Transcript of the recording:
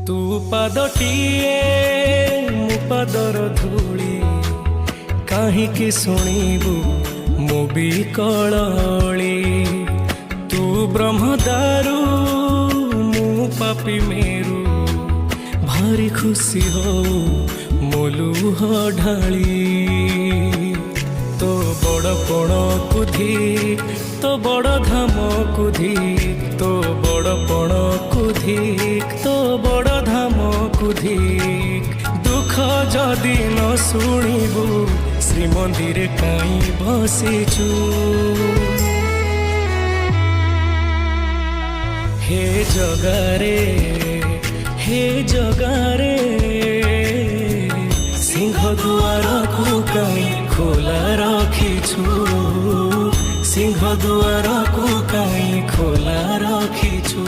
तू पादटिए मो पादर धूली काहींकि शुणिबु मो बिकली तू ब्रह्मदारू मु पापी मेरु भारी खुशी हो मो लुह ढाली तो बड़ पण कुधी तो बड़ धाम कुधी तो बड़ पण कुधिक तो बड़ धाम कुधिक दुख जदि न शुणिबु श्रीमंदिर काई बसिचु हे जगारे सिंह दुआर को काई खोला रखिछु सिंह दुआर को काई खोला रखिछु।